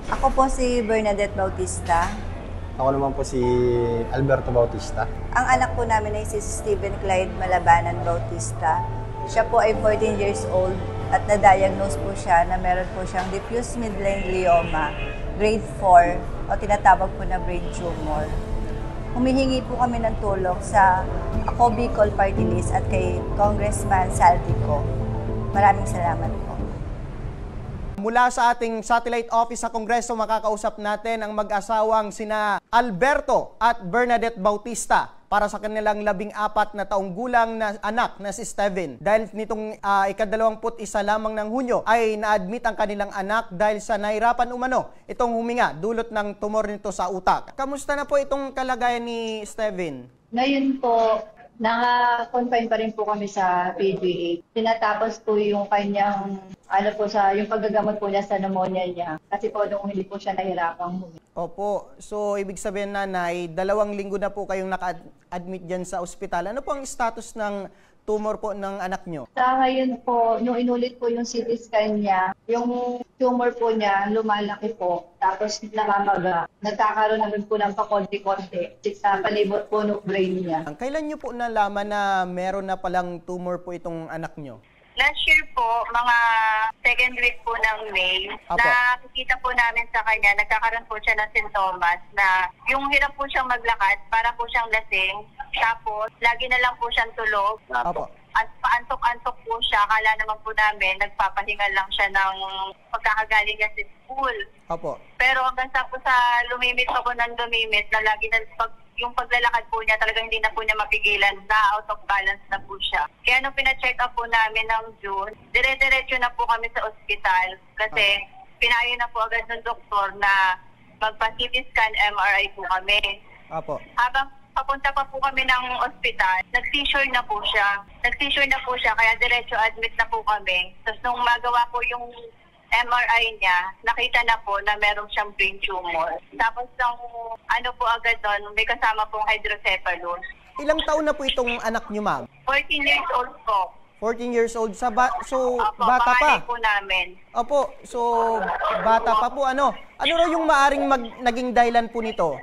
Ako po si Bernadette Bautista. Ako naman po si Alberto Bautista. Ang anak po namin ay si Stephen Clyde Malabanan Bautista. Siya po ay 14 years old at na-diagnose po siya na meron po siyang diffuse midline glioma, grade 4 o tinatawag po na brain tumor. Humihingi po kami ng tulong sa Ako Bicol Party List at kay Congressman Saldico. Maraming salamat po. Mula sa ating satellite office sa Kongreso, makakausap natin ang mag-asawang sina Alberto at Bernadette Bautista para sa kanilang 14 na taong gulang na anak na si Steven. Dahil nitong ika-21 lamang ng Hunyo ay na-admit ang kanilang anak dahil sa nahirapan umano itong huminga dulot ng tumor nito sa utak. Kamusta na po itong kalagayan ni Steven? Ngayon po, naka-confine pa rin po kami sa PGH. Tinatapos po yung kanyang, yung paggagamot po niya sa pneumonia niya. Kasi po nung hindi po siya nahirapang huminga. Opo. So, ibig sabihin, nanay, 2 linggo na po kayong naka-admit dyan sa ospital. Ano po ang status ng tumor po ng anak nyo? Sa ngayon po, nung inulit po yung CT scan niya, yung tumor po niya lumalaki po, tapos namamaga. Nagkakaroon naman po ng pakonti-konti sa palibot po ng brain niya. Kailan nyo po nalaman na meron na palang tumor po itong anak nyo? Last year po, mga second week po ng May, Apo. nakikita po namin sa kanya, nagkakaroon po siya ng sintomas na yung hirap po siyang maglakad, para po siyang lasing, tapos lagi na lang po siyang tulog. Opo. At paantok-antok po siya, akala naman po namin, nagpapahinga lang siya ng pagkakagaling niya sa school. Opo. Pero hanggang sa po sa lumimit ako ng lumimit, na lagi na yung paglalakad po niya, talagang hindi na po niya mapigilan, na out of balance na po siya. Kaya nung pina-check up po namin ng June, dire-diretso na po kami sa ospital kasi pinayo na po agad ng doktor na magpa-CT scan, MRI po kami. Opo. Habang papunta pa po kami ng ospital, nag-seizure na po siya. Nag-seizure na po siya, kaya diretso admit na po kami. Tapos nung magawa po yung MRI niya, nakita na po na meron siyang brain tumor. Tapos po agad doon, may kasama pong hydrocephalus. Ilang taon na po itong anak nyo, ma'am? 14 years old po. 14 years old. So, Opo, bata pa. panganay po namin. Opo. So, bata pa po. Ano raw yung maaring naging dahilan po nito?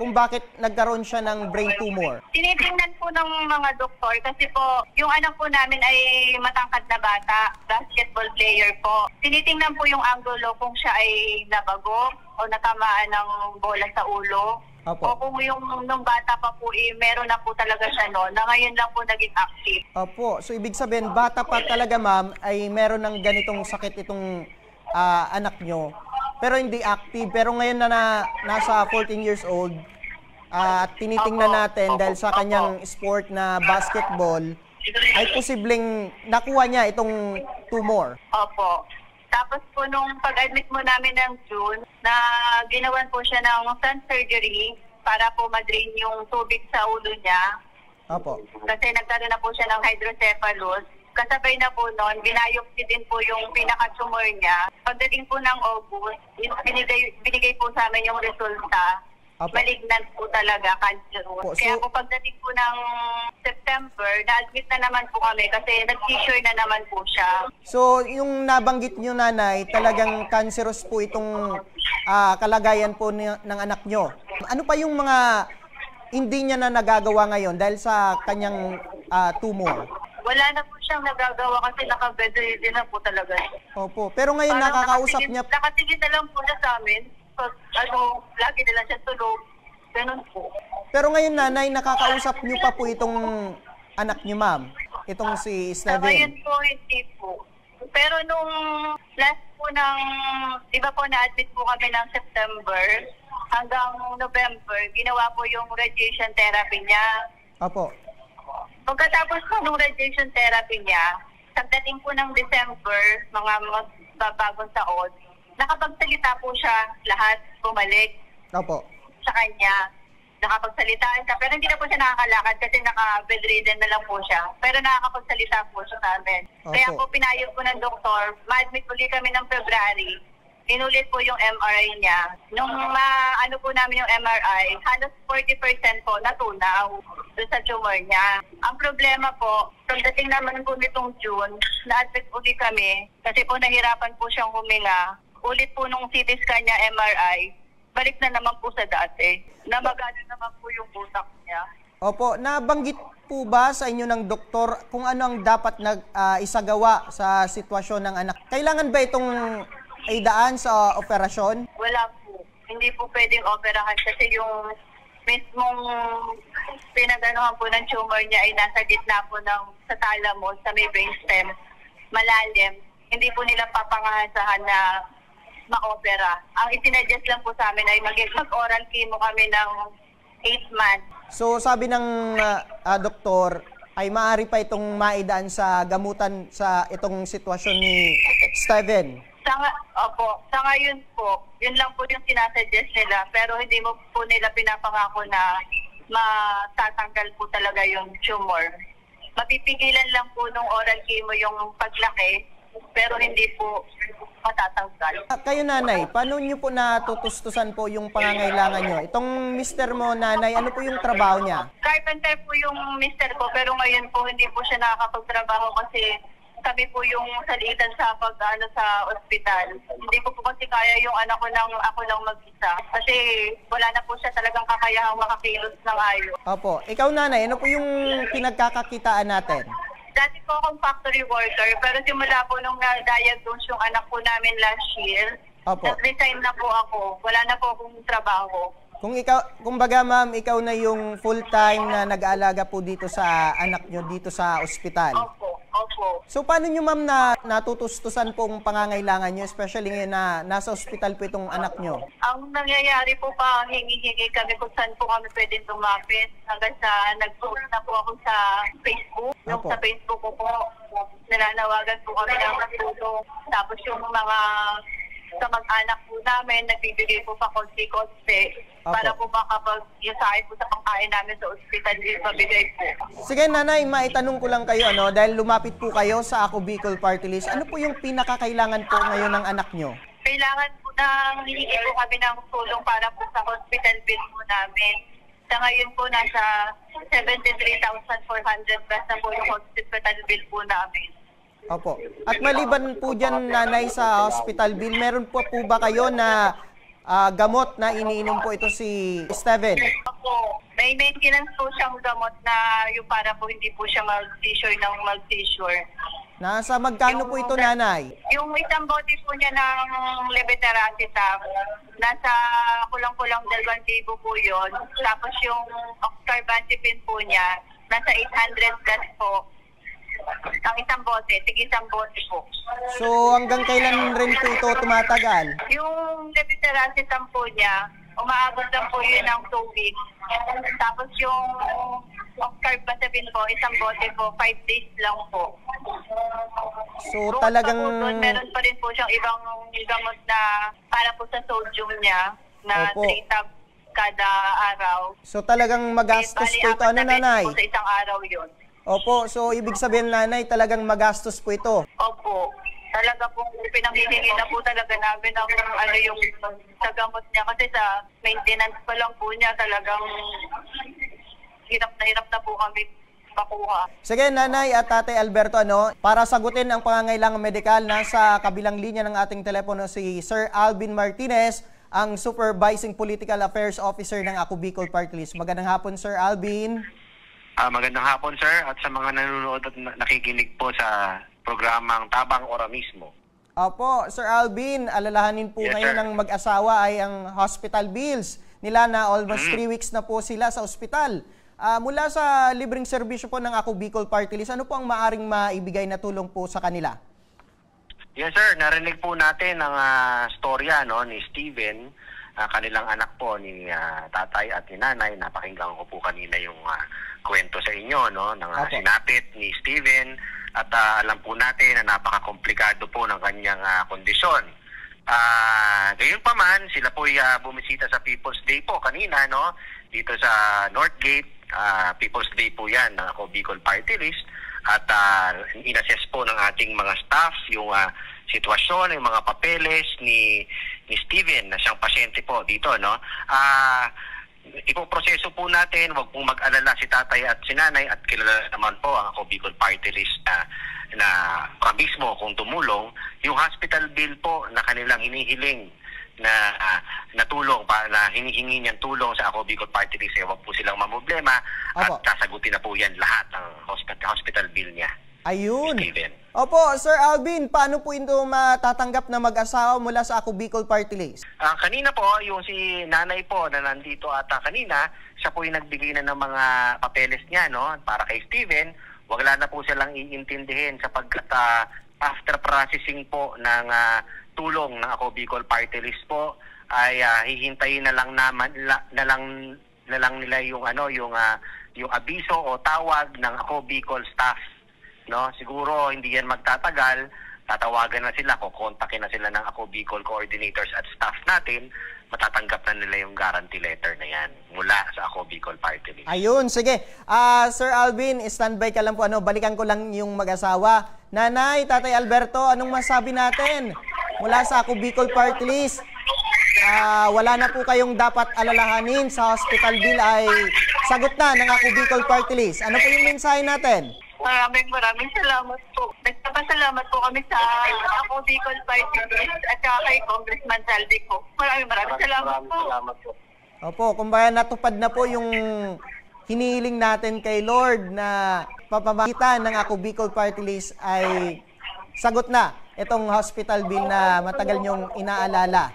Kung bakit nagkaroon siya ng brain tumor? Tinitingnan po ng mga doktor kasi po yung anak po namin ay matangkad na bata, basketball player po. Tinitingnan po yung anggulo kung siya ay nabago o natamaan ng bola sa ulo. Opo. O kung yung nung bata pa po meron na po talaga siya noon, na ngayon lang po naging active. Opo. So, ibig sabihin, bata pa talaga, ma'am, ay meron ng ganitong sakit itong anak nyo. Pero hindi active. Pero ngayon na nasa 14 years old, at tinitingnan natin dahil sa kanyang sport na basketball, ay posibleng nakuha niya itong tumor. Opo. Tapos po nung pag-admit mo namin ng June, na ginawan po siya ng sun surgery para po ma-drain yung tubig sa ulo niya. Opo. Kasi nagkaroon na po siya ng hydrocephalus. Kasabay na po noon, binayopsy din po yung pinaka-tumor niya. Pagdating po ng August, binigay po sa amin yung resulta. Apo. Malignant po talaga, cancerous. Opo, Kaya po pagdating po ng September, na-admit na naman po kami kasi nag-seizure na naman po siya. So, yung nabanggit nyo, nanay, talagang cancerous po itong kalagayan po ng anak nyo. Ano pa yung mga hindi niya na nagagawa ngayon dahil sa kanyang tumor? Wala na po siyang nagagawa kasi naka-bedridden na po talaga. Opo. Pero ngayon Parang nakakausap niya. Nakatingin na lang po na sa amin. Pag, lagi na lang siya tulog. Ganun po. Pero ngayon, nanay, nakakausap niyo pa po itong anak niyo, ma'am. Itong si Sa Steven. ngayon po, hindi po. Pero nung last po di ba po na-admit po kami ng September hanggang November, ginawa po yung radiation therapy niya. Opo. Pagkatapos po nung radiation therapy niya, pagdating po ng December, mga bagong taon, nakapagsalita po siya lahat, bumalik Opo. sa kanya. Nakapagsalita siya, pero hindi na po siya nakakalakad kasi naka-bedridden na lang po siya. Pero nakakapagsalita po siya sa amin. Opo. Kaya po pinayog po ng doktor, ma-admit ulit kami ng February. Inulit po yung MRI niya. Nung ano po namin yung MRI, halos 40% po natunaw doon sa tumor niya. Ang problema po, pagdating naman po nitong June, na-admit ulit kami kasi po nahirapan po siyang huminga. ulit po nung CT scan niya, MRI, balik na naman po sa dati. Namagana naman po yung utak niya. Opo, nabanggit po ba sa inyo ng doktor kung ano ang dapat isagawa sa sitwasyon ng anak? Kailangan ba itong idaan sa operasyon? Wala po. Hindi po pwedeng operahan kasi yung mismong pinaganohan po ng tumor niya ay nasa gitna po sa thalamus, sa may brainstem, malalim. Hindi po nila papangasahan na ma-opera. Ang isinadjust lang po sa amin ay mag-oral chemo kami ng 8 months. So sabi ng doktor ay maaari pa itong maidaan sa gamutan sa itong sitwasyon ni Steven. Sa ngayon po, yun lang po yung sinasuggest nila, pero hindi mo po nila pinapangako na matatanggal po talaga yung tumor. Mapipigilan lang po nung oral chemo yung paglaki, pero hindi po matatanggal. Kayo nanay, paano nyo po natutustusan po yung pangangailangan nyo? Itong mister mo nanay, ano po yung trabaho niya? Carpenter po yung mister ko, pero ngayon po hindi po siya nakakapagtrabaho kasi kami po yung salitan sa sa ospital. Hindi ko po kasi kaya yung anak ko ako lang mag-isa. Kasi wala na po siya talagang kakayahang makakilos ng ayos. Opo. Ikaw nanay, ano po yung pinagkakakitaan natin? Dati po akong factory worker, pero simula po nung na-diagnose yung anak po namin last year, Opo. nag-resign na po ako. Wala na po akong trabaho. Kumbaga ma'am, ikaw na yung full-time na nag-aalaga po dito sa anak nyo dito sa ospital. Opo. So paano nyo ma'am natutustusan po ang pangangailangan nyo, especially ngayon na nasa ospital po itong anak nyo? Ang nangyayari po pa, hingi-hingi kami kung saan po kami pwedeng lumapit. Hanggang sa nag-post na po ako sa Facebook. Yung Opo. sa Facebook ko po, nananawagan po kami ng tulong. Tapos yung mga kamag-anak po namin, nagbibigay po pa konti-konti. Para po makapag yung sa akin po sa pangkain namin sa ospital, yung mabigay po. Sige nanay, maitanong ko lang kayo, dahil lumapit po kayo sa Ako Bicol Party List, ano po yung pinakakailangan po ngayon ng anak nyo? Kailangan po hihingi po kami ng tulong para po sa hospital bill po namin. Sa ngayon po, nasa 73,400 plus na po yung hospital bill po namin. Opo. At maliban po dyan nanay sa hospital bill, meron po ba kayo na gamot na iniinom po ito si Steven? Opo, may maintenance po siyang gamot na yung para po hindi po siya mag-seizure. Nasa magkano po ito nanay? Yung isang bote po niya ng levetiracetam, nasa kulang-kulang 2,000 po yun. Tapos yung oxcarbazepine po niya, nasa 800 plus po. Ang isang bote, tig-isang bote po. So hanggang kailan rin po ito tumatagal? Yung levetiracetam po niya, umaabot lang po yun ng 2 weeks. Tapos yung oxcarbazepine po, isang bote po, 5 days lang po. So Bukod talagang... pa po doon, meron pa rin po siyang ibang gamot na para po sa sodium niya na Opo. 3 tabs kada araw. So talagang magastos po ito. Ano nanay? Po sa isang araw yun. Opo, so ibig sabihin nanay, talagang magastos po ito. Opo. Talaga pong pinanghihingi na po talaga namin ang yung sa gamot niya. Kasi sa maintenance pa lang po niya, talagang hirap na po kami makuha. Sige nanay at tatay Alberto, para sagutin ang pangangailangan medikal, nasa kabilang linya ng ating telepono si Sir Alvin Martinez, ang Supervising Political Affairs Officer ng Ako Bicol Party List. Magandang hapon Sir Alvin. Magandang hapon, sir, at sa mga nanonood at nakikinig po sa programang Tabang Ora mismo. Opo, Sir Alvin, alalahanin po Yes, ngayon sir. ng mag-asawa ay ang hospital bills nila na almost 3 weeks na po sila sa ospital. Mula sa libreng serbisyo po ng Ako Bicol Party List, ano po ang maaring maibigay na tulong po sa kanila? Yes, sir, narinig po natin ang storya ni Steven, kanilang anak po ni tatay at ni nanay. Napakinggan ko po kanina yung kwento sa inyo ng sinapit ni Steven, at alam po natin na napaka-komplikado po ng kanyang kondisyon. Gayon pa man, sila po bumisita sa People's Day po kanina dito sa Northgate. People's Day po yan ng Ako Bicol Party List, at inassess po ng ating mga staff yung sitwasyon, yung mga papeles ni Steven na siyang pasyente po dito. Ipoproseso po natin, wag pong mag-alala si tatay at si nanay, at kilala naman po ang Ako Bicol Party List na na mismo kung tumulong, yung hospital bill po na kanilang hinihiling na tulong na hinihingi niyang tulong sa Ako Bicol Party List, huwag po silang mamblema at Opo. sasagutin na po yan lahat ng hospital bill niya. Ayun. Steven. Opo, Sir Alvin, paano po ito matatanggap na mag-asawa mula sa Ako Bicol Party List? Kanina po, yung si nanay po na nandito ata kanina, siya po yung nagbigay na ng mga papeles niya, no, para kay Steven. Wala na po silang iintindihin sapagkat after processing po ng tulong ng Ako Bicol Party List po ay hihintayin na lang nila yung yung abiso o tawag ng Ako Bicol staff, no. Siguro hindi yan magtatagal, tatawagan na sila, kukontakin na sila ng Ako Bicol coordinators at staff natin, matatanggap na nila yung guarantee letter na yan mula sa Ako Bicol Party List. Ayun, sige. Sir Alvin, standby ka lang po. Balikan ko lang yung mag-asawa. Nanay, Tatay Alberto, anong masabi natin mula sa Ako Bicol Party List? Wala na po kayong dapat alalahanin sa hospital bill ay sagot na ng Ako Bicol Party List. Ano po yung mensahe natin? Maraming salamat po. Nagpapasalamat po kami sa Ako Bicol Party List at saka kay Congressman Saldi po. Maraming salamat po. Opo, kumbaga natupad na po yung hinihiling natin kay Lord na papamagitan ng Ako Bicol Party List ay sagot na itong hospital bill na matagal niyong inaalala.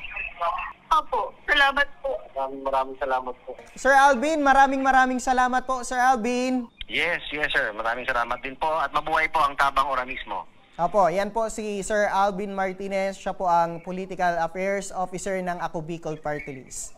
Opo, salamat po. Maraming salamat po. Sir Alvin, maraming salamat po, Sir Alvin. Yes sir. Maraming salamat din po at mabuhay po ang Tabang Ora mismo. Opo, yan po si Sir Alvin Martinez. Siya po ang Political Affairs Officer ng Ako Bicol Party List.